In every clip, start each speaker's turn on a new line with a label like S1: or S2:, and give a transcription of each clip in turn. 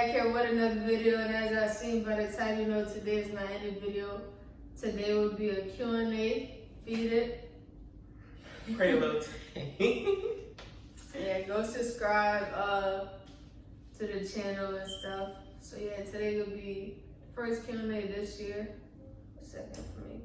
S1: back here with another video, and as I seen by the title, you know today is not any video. Today will be a Q&A. Feed it.
S2: Ft.Prettylilthang.
S1: Yeah, go subscribe to the channel and stuff. So yeah, today will be first Q&A this year. Second for me.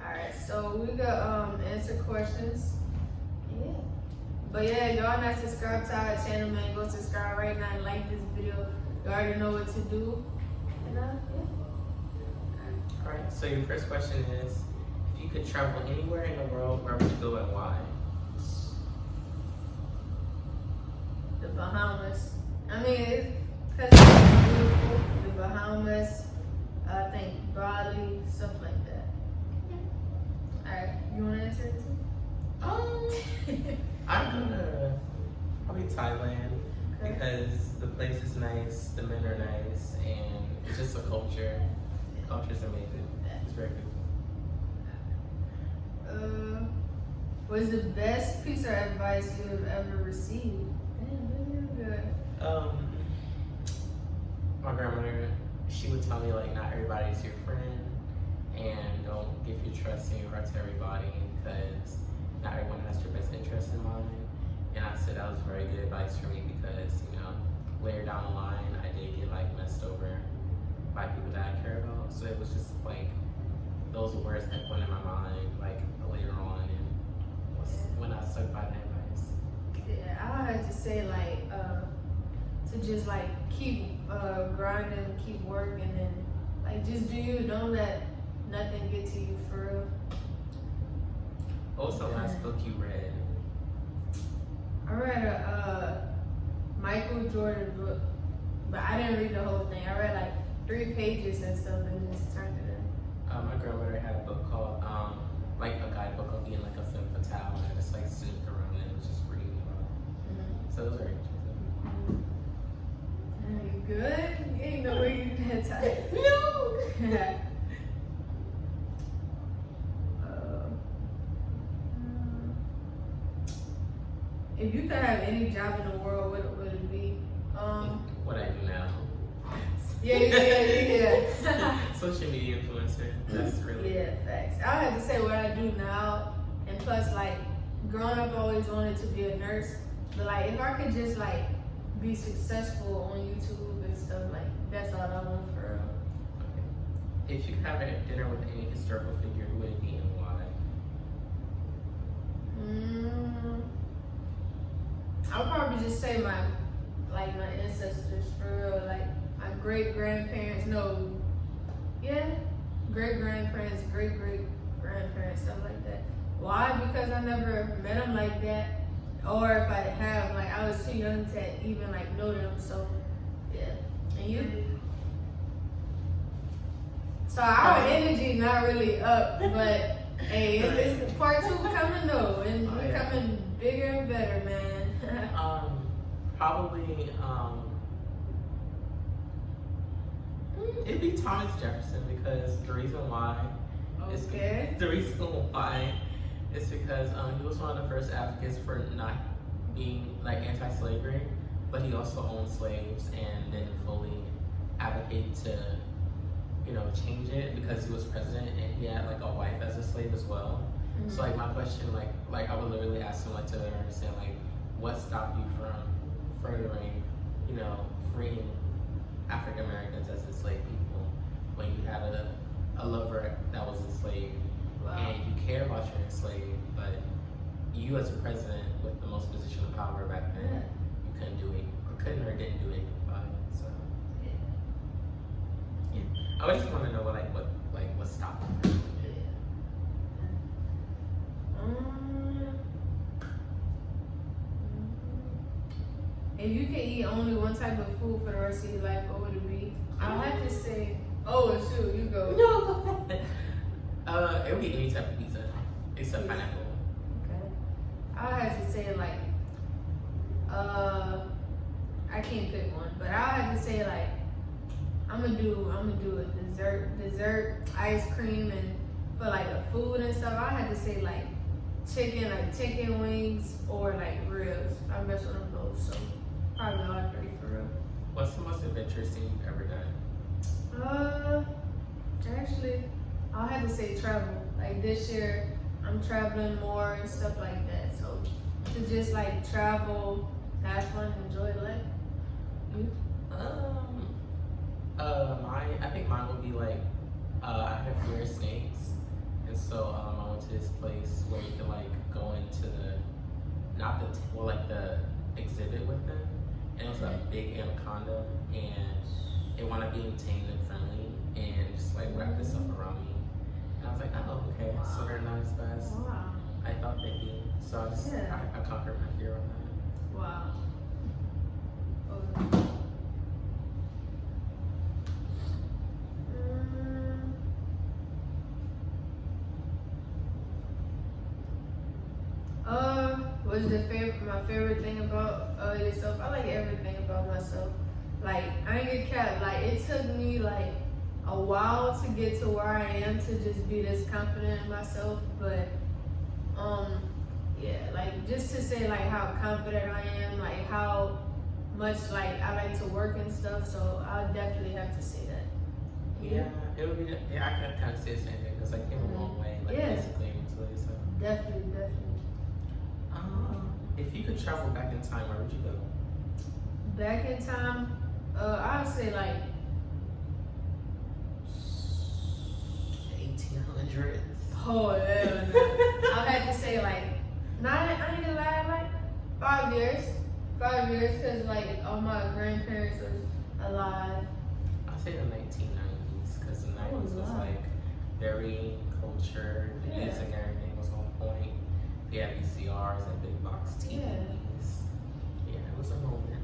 S1: Alright, so we got answer questions. Yeah. But yeah, y'all not subscribed to our channel, man, go subscribe right now and like this video. You already know what to do. And yeah.
S2: Alright, so your first question is, if you could travel anywhere in the world, where would you go and why?
S1: The Bahamas. I mean, because it's beautiful. The Bahamas, I think Bali, stuff like that. Alright, you want to answer it too?
S2: I'm gonna probably Thailand because the place is nice, the men are nice, and it's just a culture. The culture's amazing. It's very beautiful.
S1: What's the best piece of advice you have ever received? Damn, you're good.
S2: My grandmother, she would tell me like not everybody's your friend, and don't give your trust and your heart to everybody because not everyone has your best interest in mind. And I said that was very good advice for me because, you know, later down the line, I did get like messed over by people that I care about. So it was just like those words that went in my mind like later on, and when I stuck by that advice.
S1: Yeah, I had to say like to just like keep grinding, keep working, and like just do you. Don't let nothing get to you for real.
S2: What was the last book you read?
S1: I read a Michael Jordan book, but I didn't read the whole thing. I read like 3 pages and stuff and just turned it in.
S2: My grandmother had a book called, like a guidebook of being like a femme fatale, and I just like stood around it and was just reading about it. So it was very interesting.
S1: Are you good? You ain't no way you that tired.
S2: No!
S1: If you could have any job in the world, what would it be?
S2: What I do now.
S1: Yeah.
S2: Social media influencer. That's really.
S1: Yeah, facts. I have to say what I do now, and plus, like, growing up, I always wanted to be a nurse. But like, if I could just like be successful on YouTube and stuff, like that's all I want for real.
S2: Okay. If you could have a dinner with any historical figure, who would it be and why?
S1: I'll probably just say my ancestors for real, like my great-grandparents, great-grandparents, great-great-grandparents, stuff like that. Why? Because I never met them like that, or if I have, like I was too young to even like know them, so yeah. And you? So our energy not really up, but hey, it's part 2 coming though, and we're coming bigger and better, man.
S2: Probably, it'd be Thomas Jefferson because the reason why is because he was one of the first advocates for not being like anti-slavery, but he also owned slaves and didn't fully advocate to, you know, change it because he was president and he had like a wife as a slave as well. So like my question, like I would literally ask him like to understand like what stopped you from furthering, you know, freeing African Americans as enslaved people when you had a lover that was enslaved. Wow. And you care about your enslaved, but you as a president with the most position of power back then, you couldn't do it, or didn't do anything about it. So yeah, I just want to know what stopped you.
S1: If you could eat only one type of food for the rest of your life, what would it be? I'll have to say, oh shoot, you go.
S2: No. It would be any type of pizza, except pineapple.
S1: Okay. I'll have to say like, I can't pick one, but I'll have to say like, I'm gonna do a dessert, ice cream, and for like a food and stuff, I have to say like chicken wings or like ribs. I mess with them both, so probably all 3 for real.
S2: What's the most adventurous thing you've ever done?
S1: Actually, I'll have to say travel. Like this year, I'm traveling more and stuff like that. So to just like travel, have fun, enjoy life. You?
S2: I think mine would be like, I have fear of snakes, and so I went to this place where you can like go into the exhibit with them, and it was a big anaconda, and it wound up being tame and friendly, and just like wrapped itself around me, and I was like, oh okay, so they're not as bad as
S1: Wow.
S2: I thought they'd be. So I conquered my fear on that.
S1: Wow. What's my favorite thing about yourself? I like everything about myself. Like I ain't gonna cap. Like it took me like a while to get to where I am to just be this confident in myself. But yeah, like just to say like how confident I am, like how much like I like to work and stuff. So I'll definitely have to say that.
S2: Yeah, it would be. Yeah, I could kind of say the same thing because I came a long way, like physically and mentally. So
S1: definitely.
S2: If you could travel back in time, where would you go?
S1: Back in time, I would say like
S2: 1800s.
S1: Oh hell no. I'd have to say like I ain't gonna lie, like 5 years. 5 years, cause like all my grandparents was alive.
S2: I'd say the 1990s, because the 90s was like very cultured. The music and everything was on point. We had VCRs and big box TVs. Yeah, it was a moment.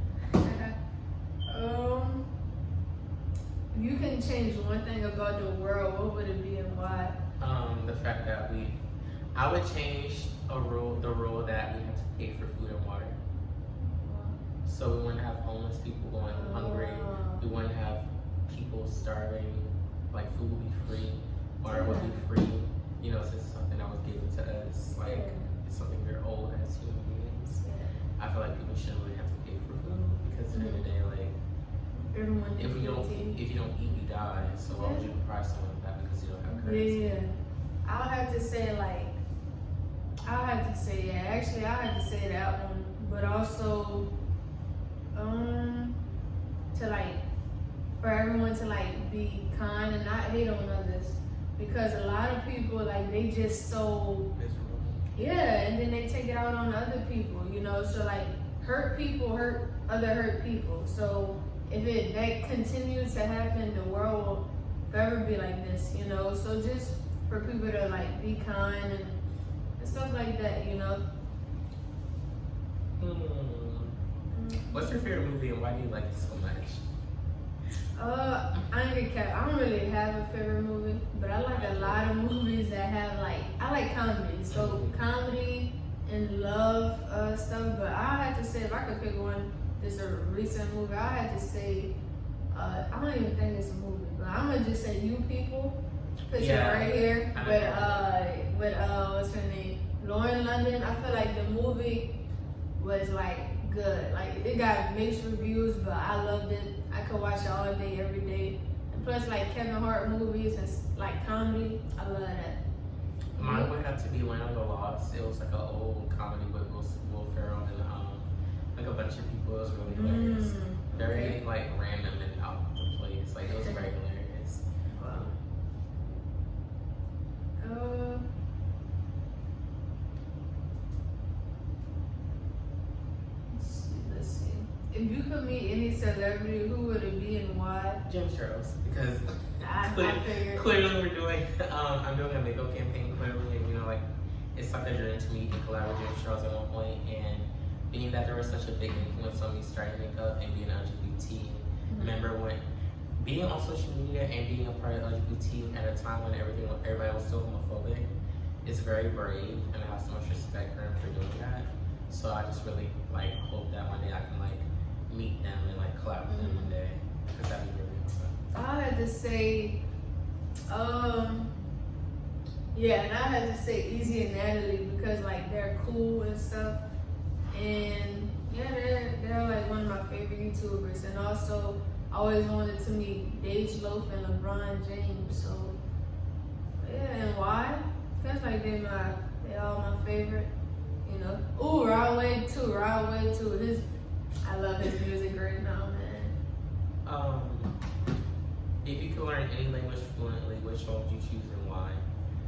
S1: You can change one thing about the world, what would it be and why?
S2: The fact that I would change the rule that we have to pay for food and water. So we wouldn't have homeless people going hungry. We wouldn't have people starving. Like food would be free, water would be free. You know, it's just something that was given to us. Like it's something we're owed as human beings. I feel like people shouldn't really have to pay for food because at the end of the day, like if you don't eat, you die. So why would you deprive someone of that because you don't have currency?
S1: Yeah, I'll have to say Actually, I'll have to say that one, but also to like for everyone to like be kind and not hate on others, because a lot of people like they just so
S2: Miserable.
S1: and then they take it out on other people, you know. So like hurt people hurt other people. So if that continues to happen, the world will forever be like this, you know. So just for people to like be kind and stuff like that, you know.
S2: What's your favorite movie and why do you like it so much?
S1: I ain't gonna cap. I don't really have a favorite movie, but I like a lot of movies that have like I like comedy. So comedy and love stuff. But I have to say, if I could pick one, just a recent movie, I have to say, I don't even think it's a movie, but I'm gonna just say You People. Picture right here with what's her name, Lauren London. I feel like the movie was like good. Like it got mixed reviews, but I loved it. I could watch it all day, every day. And plus, like Kevin Hart movies and like comedy, I love that.
S2: Mine would have to be Land of the Lost. It was like an old comedy with Will Ferrell and like a bunch of people. It was really hilarious. Very like random and out of the place. Like it was very hilarious.
S1: Wow. Let's see. If you could meet any celebrity, who would it be and why?
S2: Jim Charles, because
S1: I figured.
S2: clearly we're doing. I'm doing a makeup campaign clearly, and you know, like it's like a dream to meet and collaborate with Jim Charles at one point, and being that there was such a big influence on me starting makeup and being LGBT. Remember when being on social media and being a part of LGBT at a time when everybody was so homophobic is very brave, and I have so much respect for him for doing that. So I just really like hope that one day I can like meet them and like collab with them one day, because that'd be really awesome.
S1: I had to say, and I had to say Easy and Natalie because like they're cool and stuff, and Yeah, they're like one of my favorite YouTubers, and also I always wanted to meet Dage Loaf and LeBron James. So yeah, and why? Cause like they all my favorite. You know. Ooh, Rod Wave too. I love his music right now, man.
S2: If you could learn any language fluently, which one would you choose and why?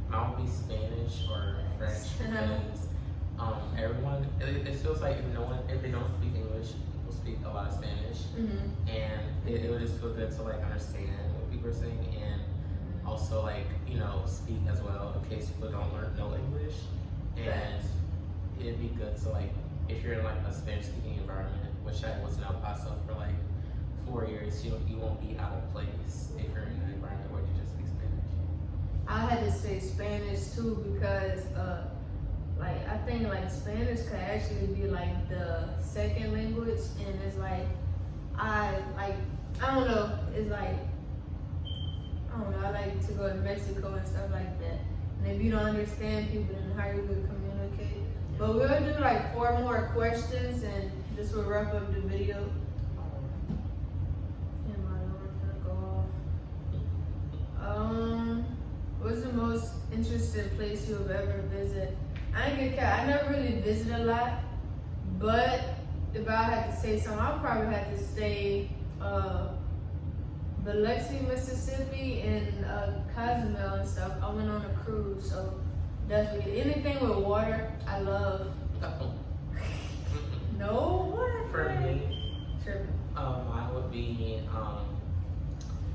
S2: Mine would be Spanish or French because everyone, it feels like if they don't speak English, people speak a lot of Spanish, and it would just feel good to like understand what people are saying and also like speak as well in case people don't know English, and it'd be good to like if you're in like a Spanish speaking environment, which I was in El Paso for like 4 years, you won't be out of place if you're in an environment where you just speak Spanish.
S1: I had to say Spanish too because like I think like Spanish could actually be like the second language, and it's like I don't know, it's like I like to go to Mexico and stuff like that. And if you don't understand people, then how you would communicate? But we'll do like 4 more questions, and this will wrap up the video. What's the most interesting place you've ever visited? I ain't gonna care. I never really visited a lot, but if I had to say something, I'd probably have to say Biloxi, Mississippi, and Cozumel and stuff. I went on a cruise, so definitely anything with water, I love. No, what?
S2: For me,
S1: Tripping.
S2: mine would be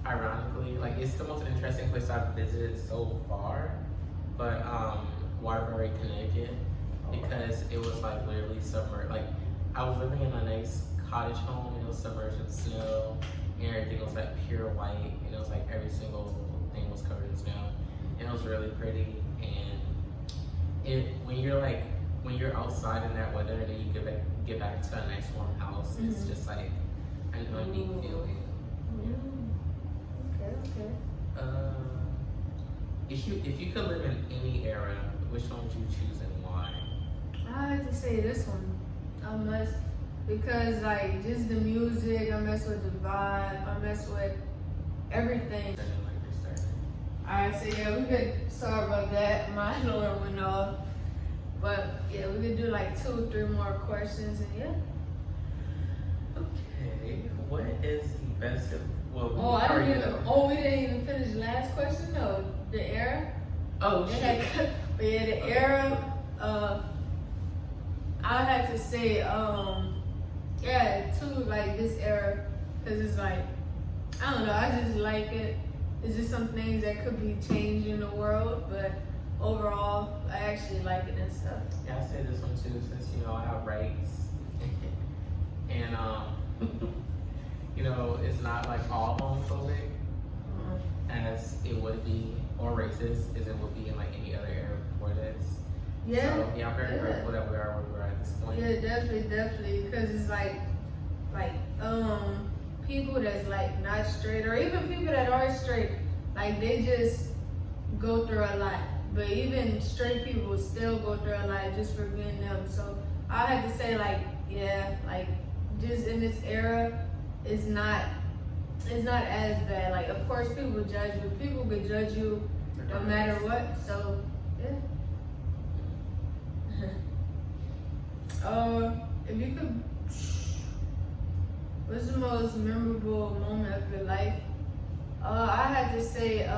S2: ironically, like it's the most interesting place I've visited so far, but Waterbury, Connecticut, because it was like literally submerged. Like I was living in a nice cottage home, and it was submerged in snow, and everything was like pure white, and it was like every single thing was covered in snow, and it was really pretty. And when you're outside in that weather, and then you get back to a nice warm house, it's just like an unique feeling.
S1: Okay.
S2: If you could live in any era, which one would you choose and why?
S1: I have to say this one. Because like just the music, I mess with the vibe, I mess with everything. Alright, so yeah, we could sorry about that. My alarm went off. But yeah, we could do like 2 or 3 more questions, and yeah.
S2: Okay, what is the best we
S1: didn't even finish the last question. No, the era.
S2: Oh shit.
S1: But yeah, the era. I had to say, like this era, cause it's like, I don't know, I just like it. It's just some things that could be changed in the world, but overall, I actually like it and stuff.
S2: Yeah, I say this one too, since I have rights, and it's not like all homophobic as it would be, or racist as it would be in like any other era before this.
S1: Yeah.
S2: So yeah, I'm very grateful that we are where we're at this point.
S1: Yeah, definitely, because it's like people that's like not straight, or even people that are straight, like they just go through a lot. But even straight people still go through a lot just for being them. So I had to say just in this era, it's not as bad. Like of course people judge, but people could judge you no matter what. So yeah. If you could, what's the most memorable moment of your life? I had to say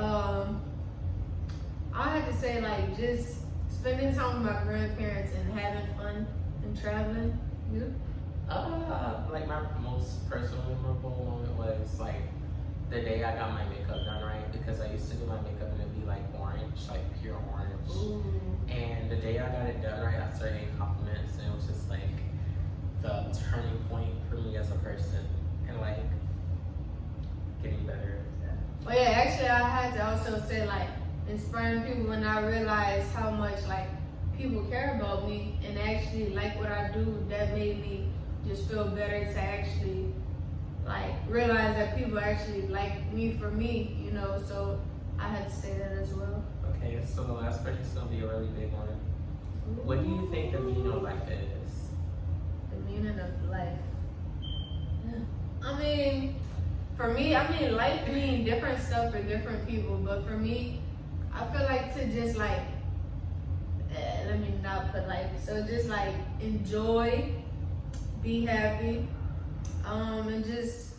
S1: like just spending time with my grandparents and having fun and traveling. You?
S2: Like my most personal memorable moment was like the day I got my makeup done right, because I used to do my makeup and it'd be like orange, like pure orange.
S1: Ooh.
S2: And the day I got it done right, I started getting compliments, and it was just like the turning point for me as a person and like getting better.
S1: Well, yeah, actually, I had to also say like inspiring people when I realized how much like people care about me and actually like what I do. That made me just feel better to actually like realize that people actually like me for me, so I had to say that as well.
S2: Okay, so the last question is gonna be a really big one. What do you think the meaning of life is?
S1: The meaning of life. I mean, for me, life means different stuff for different people. But for me, I feel like to just like, let me not put life. So just like enjoy, be happy, and just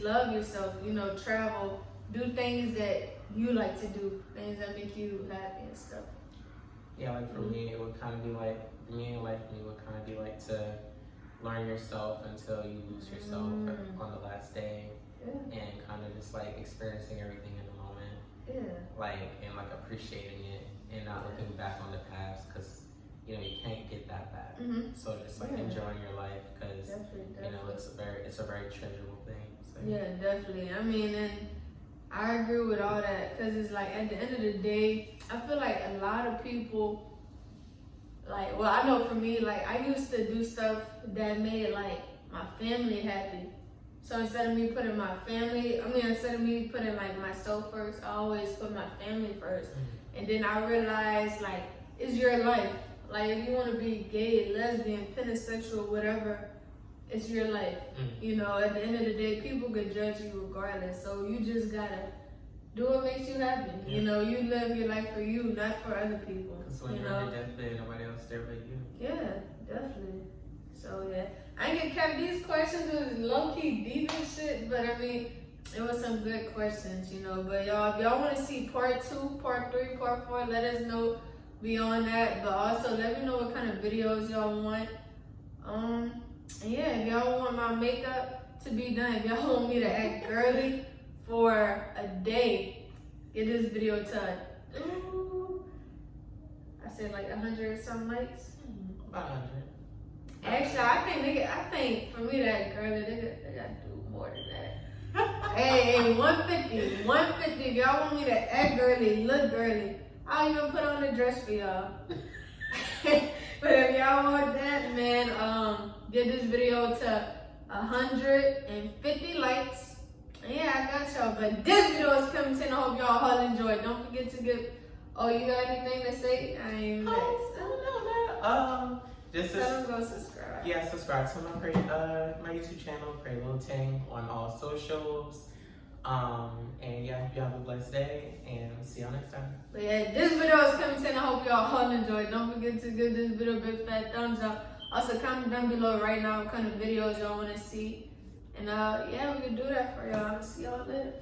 S1: love yourself. You know, travel, do things that you like to do, things that make you happy and stuff.
S2: Yeah, like for me, it would kind of be like, meaning life for me would kind of be like to learn yourself until you lose yourself on the last day, and kind of just like experiencing everything in the moment.
S1: Yeah.
S2: Like, and like appreciating it and not looking back on the past, because you know you can't get that back. So just like enjoying your life, because you know it's a very treasurable thing. So.
S1: Yeah, definitely. I mean, and I agree with all that, because it's like at the end of the day, I feel like a lot of people, like, well, I know for me, like I used to do stuff that made like my family happy. So instead of me putting instead of me putting like myself first, I always put my family first. And then I realized, like, it's your life. Like, if you want to be gay, lesbian, pansexual, whatever, it's your life. You know, at the end of the day, people could judge you regardless. So you just gotta do what makes you happy. You know, you live your life for you, not for other people.
S2: Because when you're on your deathbed, nobody else there but you.
S1: Yeah, definitely. So yeah, I ain't gonna cap these questions. It was low-key deep and shit, but I mean, it was some good questions, you know. But y'all, if y'all want to see part 2, part 3, part 4, let us know beyond that. But also let me know what kind of videos y'all want. And yeah, if y'all want my makeup to be done, if y'all want me to act girly for a day, get this video to I said like 100 or some likes.
S2: About 100.
S1: Actually, I think for me that girly, they gotta do more than that. Hey, 150. 150. If y'all want me to act girly, look girly, I'll even put on a dress for y'all. But if y'all want that, man, get this video to 150 likes. And yeah, I got y'all. But this video is coming to, I hope y'all all enjoyed. Don't forget to give. Oh, you got anything to say? I ain't next.
S2: Just
S1: tell them go subscribe.
S2: Yeah, subscribe to my YouTube channel, Ft.Prettylilthang, on all socials. And yeah, you have a blessed day, and see y'all next time.
S1: But yeah, this video is coming to, I hope y'all all enjoyed. Don't forget to give this video a big fat thumbs up. Also, comment down below right now what kind of videos y'all want to see. And yeah, we can do that for y'all. See y'all later.